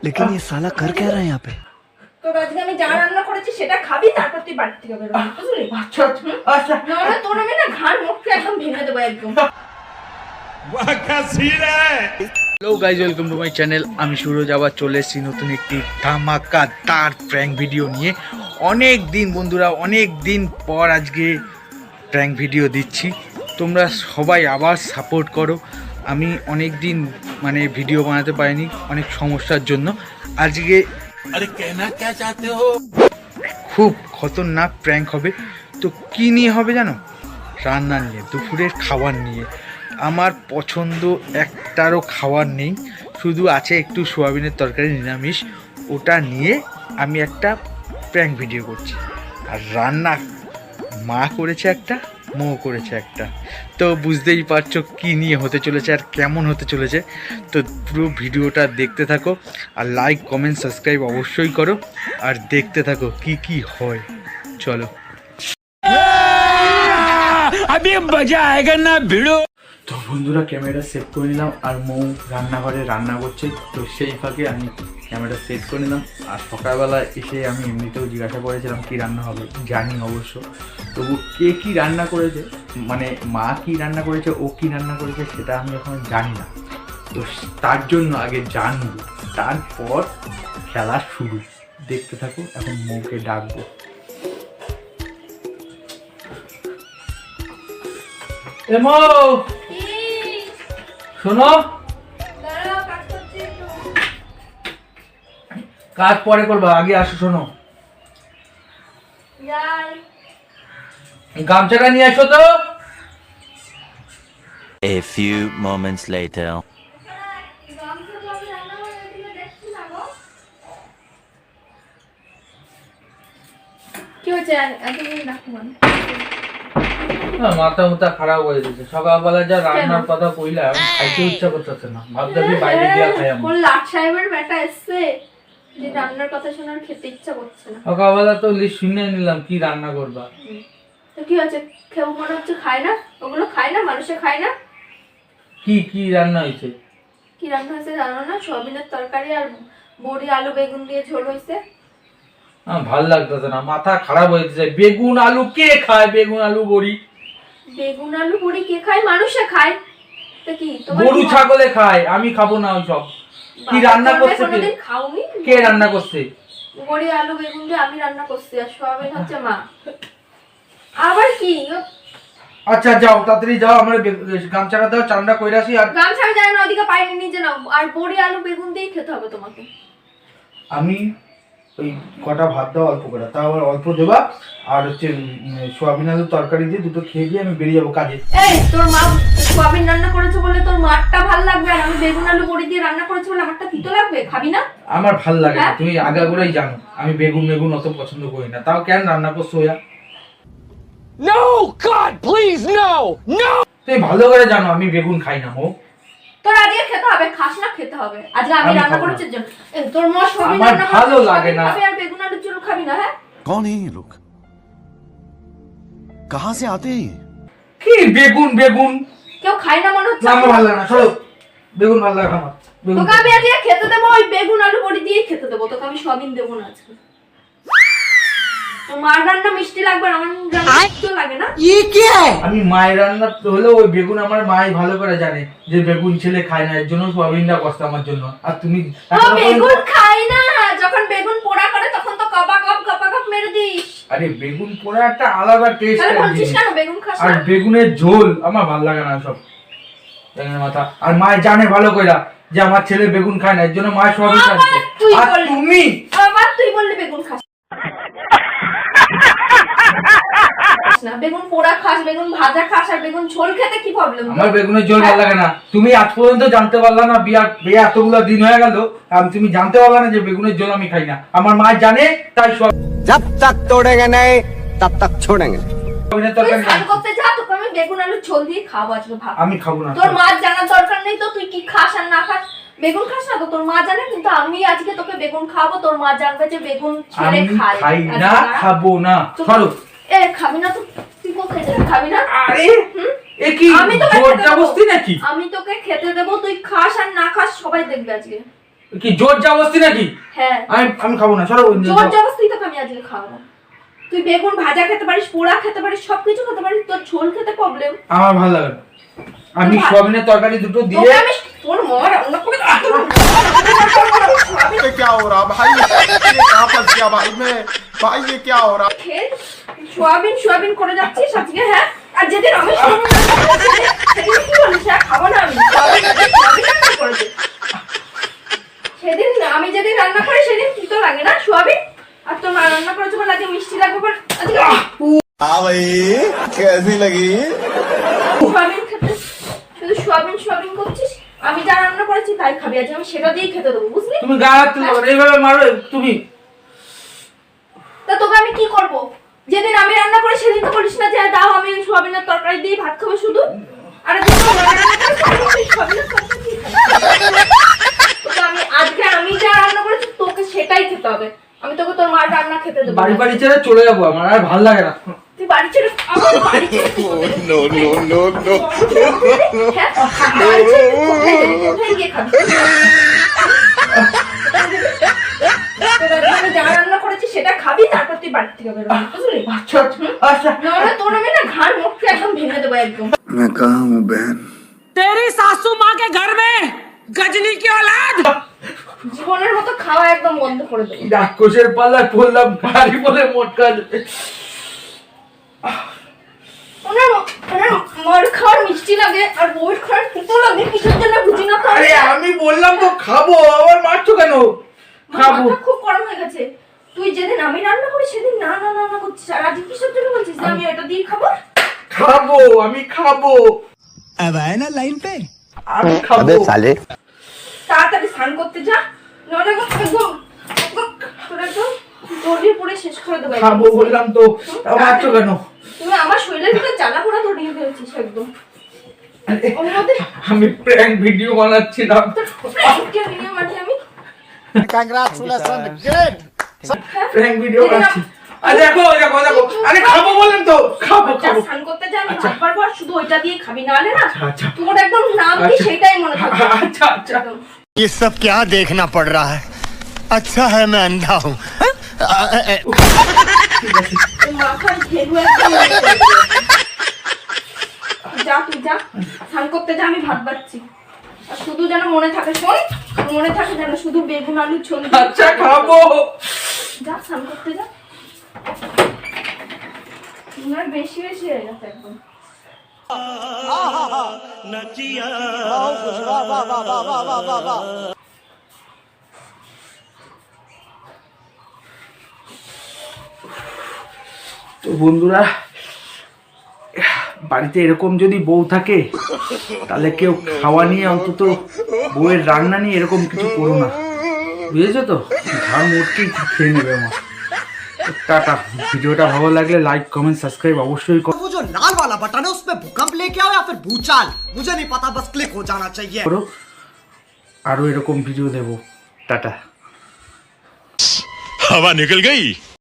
लेकिन ये साला कर क्या रहा है यहाँ पे? তো আজকে আমি যা রান্না করেছি সেটা খাবি, তারপর তুই বাড়ি থেকে বেরোবি, বুঝলি? আচ্ছা আচ্ছা নাহলে তোর আমি না ঘাড় মুখটা একদম ভেঙে দেবো একদম। Hello guys, welcome to my channel. আমি সুরজ আবার চলে এসেছি নতুন একটি ধামাকাদার প্র্যাঙ্ক ভিডিও নিয়ে। অনেক দিন বন্ধুরা, অনেক দিন পর আজকে প্র্যাঙ্ক ভিডিও দিচ্ছি। তোমরা সবাই আবার সাপোর্ট করো। আমি অনেক দিন মানে ভিডিও বানাতে পারিনি অনেক সমস্যার জন্য। আজকে अरे कहना क्या चाहते हो? খুব খতরনাক প্র্যাঙ্ক হবে। তো কী নিয়ে হবে জানো? রান্না নিয়ে, দুপুরের খাবার নিয়ে। আমার পছন্দ একটারও খাবার নেই, শুধু আছে একটু সোয়াবিনের তরকারি নিরামিষ। ওটা নিয়ে আমি একটা প্র্যাঙ্ক ভিডিও করছি। আর রান্না মা করেছে একটা, মৌ করেছে একটা। তো বুঝতেই পারছো কী নিয়ে হতে চলেছে আর কেমন হতে চলেছে। তো পুরো ভিডিওটা দেখতে থাকো আর লাইক কমেন্ট সাবস্ক্রাইব অবশ্যই করো আর দেখতে থাকো কি কি হয়। চলো। अभी मजा आएगा ना भिड़ो। তো বন্ধুরা ক্যামেরা সেট করে নিলাম আর মৌ রান্নাঘরে রান্না করছে। তো সেই ফাঁকে আমি ক্যামেরা সেট করে নিলাম। আর সকালবেলা এসে আমি এমনিতেও জিজ্ঞাসা করেছিলাম কী রান্না হবে, জানি অবশ্য। তবু কে কী রান্না করেছে, মানে মা কী রান্না করেছে, ও কী রান্না করেছে সেটা আমি এখন জানি না। তো তার জন্য আগে জানবো, তারপর খেলা শুরু। দেখতে থাকো। এখন মৌকে ডাকবো। এ মৌ, শোনো, দাঁড়াও, কাজ করছি একটু। কাজ পরে করবা, আগে আসো। শোনো, যাই। গামছাটা নিয়ে আসো তো। A few moments later. গামছা তো আমি রান্নাঘরে এদিকে দেখছি না গো। কি হয়েছে? এতদিন রাখো মানে? মাথা মুথা খারাপ হয়ে গেছে। সকালবেলা যা রান্নার কথা কইলাম, খাইতে ইচ্ছা করতেছে না। ভাবতেছি বাইরে গিয়ে খাই আমি। কোন লাট সাহেবের বেটা এসছে যে রান্নার কথা শোনার খেতে ইচ্ছা করছে না। সকালবেলা তো লিস্ট শুনে নিলাম কি রান্না করবা। তো কি হচ্ছে? কেউ মনে হচ্ছে খায় না, ওগুলো খায় না, মানুষে খায় না। কি কি রান্না হয়েছে? কি রান্না হয়েছে জানো না? সোয়াবিনের তরকারি আর বড়ি আলু বেগুন দিয়ে ঝোল হয়েছে। আমার ভাল লাগতেছে না, মাথা খারাপ হয়ে যাচ্ছে। বেগুন আলু কে খায়? বেগুন আলু বড়ি? বেগুন আলু বড়ি কে খায়? মানুষে খায়। তো কি তোমার গরু ছাগলে খায়, আমি খাবো না ওই সব। কি রান্না করছে? কোনোদিন খাওনি? কে রান্না করছে? বড়ি আলু বেগুন দিয়ে আমি রান্না করছি, আর সোয়াবিন হচ্ছে মা। আবার কি? আচ্ছা যাও, তাড়াতাড়ি যাও, আমার গামছাটা দাও, চান্ডা কইরা আসি। আর গামছা যায় না, ওদিকে পাইনি, নিজে নাও। আর বড়ি আলু বেগুন দিয়েই খেতে হবে তোমাকে। আমি ওই কটা ভাত দাও অল্প করে, তাও আবার অল্প দেবা। আর হচ্ছে সোয়াবিন আলু তরকারি দিয়ে দুটো খেয়ে দিয়ে আমি বেরিয়ে যাবো কাজে। এই তোর মা সোয়াবিন রান্না করেছে বলে তোর মারটা ভাল লাগবে, আর আমি বেগুন আলু বড়ি দিয়ে রান্না করেছি বলে আমারটা তিতো লাগবে? খাবি না? আমার ভাল লাগে না, হ্যাঁ? তুমি আগাগোড়াই জানো আমি বেগুন বেগুন অত পছন্দ করি না। তাও কেন রান্না করছো ওয়া? No, God, please, no, no. তুমি ভালো করে জানো আমি বেগুন খাই না। হোক, তোর আজকে খেতে হবে, খাস না খেতে হবে। আজকে আমি আমি রান্না খাবো না। করেছি জন্য। এই তোর মা সোয়াবিন আমার রান্না ভালো করেছে, লাগে সোয়াবিন না। খাবি আর বেগুন আলুর ঝোল খাবি না? হ্যাঁ, कौन है ये लोग? कहां से आते हैं ये? কি বেগুন বেগুন? কেউ খায় না মনে হচ্ছে। না, আমার ভালো লাগে না, সরো। বেগুন ভালো লাগে আমার। বেগুন তোকে আমি আজকে খেতে দেবো, ওই বেগুন আলু বড়ি দিয়েই খেতে দেবো তোকে। আমি সোয়াবিন দেবো না আজকে। তোর মার রান্না মিষ্টি লাগবে, আর আমার রান্না মিষ্টি লাগে না। আমি মায়ের রান্না হলেও ওই বেগুন আমার মাই ভালো করে জানে যে বেগুন ছেলে খায় না, এর জন্য সোয়াবিনটা কষ্ট আমার জন্য। আর তুমি ও বেগুন খাই না, যখন বেগুন পোড়া করে তখন তো কপা কপ মেরে দিস। আরে বেগুন পোড়া একটা আলাদা টেস্ট। তাহলে বলছিস কেন বেগুন খাস আর না? বেগুনের ঝোল আমার ভালো লাগে না সব। বেগুনের মাথা। আর মা জানে ভালো কইরা যে আমার ছেলে বেগুন খায় না, এর জন্য মা সোয়াবিন আবার খাচ্ছে। তুই আর বললি। তুমি আবার তুই বললি বেগুন খাস না। বেগুন পোড়া খাস, বেগুন ভাজা খাস, আর বেগুন ঝোল খেতে কি প্রবলেম? আমার বেগুনের ঝোল ভালো লাগে না। তুমি আজ পর্যন্ত জানতে পারলা না, বিয়ে এতগুলো দিন হয়ে গেল, তুমি জানতে পারলা না যে বেগুনের ঝোল আমি খাই না। আমার মা জানে, তাই जब तक तोड़ेंगे नहीं तब तक छोड़ेंगे नहीं। সোয়াবিনের তুই তরকারি স্নান করতে যা, তোকে আমি বেগুন আলু ঝোল দিয়ে খাবো আজকে ভাত। আমি খাবো না। তোর মা জানার দরকার নেই তো তুই কি খাস আর না খাস। বেগুন খাস না তো তোর মা জানে, কিন্তু আমি আজকে তোকে বেগুন খাবো। তোর মা জানবে যে বেগুন ছেলে আমি খায়। খাই আজকে না, দাঁড়া। খাবো না। তো- সরো। এ খাবি না তো তুই কোথায় যাবি? খাবি না? আরে এ কি আমি তোকে জোর খেতে দেবো। জবরদস্তি নাকি? আমি তোকে খেতে দেবো, তুই খাস আর না খাস সবাই দেখবে আজকে। কি জোর জবরদস্তি নাকি? হ্যাঁ, আমি খাবো না, সরো। জোর জবরদস্তি তোকে আমি আজকে খাওয়াবো। তুই বেগুন ভাজা খেতে পারিস, পোড়া খেতে পারিস, সবকিছু খেতে পারিস, তোর ঝোল খেতে প্রবলেম। আমার ভালো লাগে না। আমি তো সোয়াবিনের তরকারি দুটো দিয়ে তোকে আমি তোর মা রান্না করে ये क्या हो रहा भाई? ये कहाँ फंस गया भाई मैं? भाई ये क्या हो रहा? খেয়ে সোয়াবিন করে যাচ্ছিস আজকে, হ্যাঁ? আর যেদিন আমি সোয়াবিন রান্না করবো, সেদিন কি বলিস, হ্যাঁ? খাবো না আমি। সোয়াবিন রান্না করে দে। সেদিন আমি যেদিন রান্না করি সেদিন কি তো লাগে না সোয়াবিন? আর তোর মা রান্না করেছে বলে আজকে মিষ্টি লাগবে বলে আজকে हाँ भाई कैसी लगी? সোয়াবিন খেতে শুধু সোয়াবিন করছিস। আমি যা রান্না করেছি তাই খাবি, আজকে আমি সেটা দিয়েই খেতে দেবো, বুঝলি? তুমি গা হাত তুলতে পারো, এইভাবে মারো তুমি। তা তোকে আমি কি করব? যেদিন আমি রান্না করি সেদিন তো বলিস না যে দাও আমি সোয়াবিনের তরকারি দিয়ে ভাত খাবো শুধু। আর যেদিন তোর মা রান্না করে সেদিন তুই সোয়াবিনের তরকারি দিয়ে খাবি। তোকে আমি যা রান্না করেছি তোকে সেটাই খেতে হবে। আমি তোকে তোর মার রান্না খেতে দেবো বাড়ি না। বাড়ি ছেড়ে চলে যাবো, আমার আর ভালো লাগে না। তুই বাড়ি ছেড়ে আমার বাড়ি ছেড়ে नो नो नो नो হ্যাঁ? বাড়ি ছেড়ে তুই কোথায় গিয়ে খাবি? তোর আজকে আমি যা রান্না করেছি সেটা খাবি, তারপর তুই বাড়ি থেকে বেরোবি, বুঝলি? আচ্ছা আচ্ছা। নাহলে তোর আমি না ঘাড় মুখকে একদম ভেঙে দেবো একদম। मैं कहाँ हूँ बहन? तेरी सासू माँ के घर में गजनी की औलाद। জীবনের মতো খাওয়া একদম বন্ধ করে দেবো। রাক্ষসের পাল্লায় পড়লাম, বাড়ি বলে মোটকা। ওনার মার খাওয়ার মিষ্টি লাগে আর বউয়ের খাওয়ার তিতো লাগে, কিসের জন্য বুঝি না তো। আরে আমি বললাম তো খাবো, আবার মারছো কেন? খাবো। মাথা খুব গরম হয়ে গেছে। তুই যেদিন আমি রান্না করি সেদিন না না না না করছিস, আর আজকে কিসের জন্য বলছিস যে আমি এটা দিয়ে খাবো? খাবো, আমি খাবো। अब आए ना लाइन पे। আমি খাবো। তাড়াতাড়ি স্নান করতে যা, নইলে একদম তোর একদম দড়ি পুড়ে শেষ করে দেবো একদম। খাবো বললাম তো, মারছো কেন? তুমি আমার শরীরের ভিতরে জ্বালা পোড়া ধরিয়ে ফেলছিস একদম। ওর মধ্যে আমি প্র্যাঙ্ক ভিডিও বানাচ্ছিলাম। প্র্যাঙ্কের ভিডিও মাঝে আমি Congratulations, great. প্র্যাঙ্ক ভিডিও বানাচ্ছি। আরে দেখো দেখো দেখো, আরে খাবো বললাম তো, খাবো যা খাবো। স্নান করতে যা, আমি ভাত পারবো আর শুধু ওইটা দিয়ে খাবি, নাহলে না আচ্ছা। তোর একদম নাম কি সেটাই মনে থাকবে। আচ্ছা আচ্ছা। একদম। ये सब क्या देखना पड़ रहा है? अच्छा है मैं अंधा हूँ। এই মাথার ঘেলু একদম উড়ে যাবে। যা তুই যা স্নান করতে যা, আমি ভাত বাড়ছি। আর শুধু যেন মনে থাকে, শোন, মনে থাকে যেন শুধু বেগুন আলু ঝোল দিয়ে আচ্ছা খাবো। যা স্নান করতে যা। তোমার বেশি হয়ে গেছে একদম। তো বন্ধুরা, বাড়িতে এরকম যদি বউ থাকে তাহলে কেউ খাওয়া নিয়ে, অন্তত বউয়ের রান্না নিয়ে এরকম কিছু করো না, বুঝেছো তো? ঘাড় মোটকেই খেয়ে নেবে আমার। টাটা। ভিডিওটা ভালো লাগলে লাইক কমেন্ট সাবস্ক্রাইব অবশ্যই वो जो लाल वाला बटन है उसपे भूकंप लेके आओ या फिर भूचाल, मुझे नहीं पता, बस क्लिक हो जाना चाहिए। করো। আরো এরকম ভিডিও দেবো। টাটা। हवा निकल गई।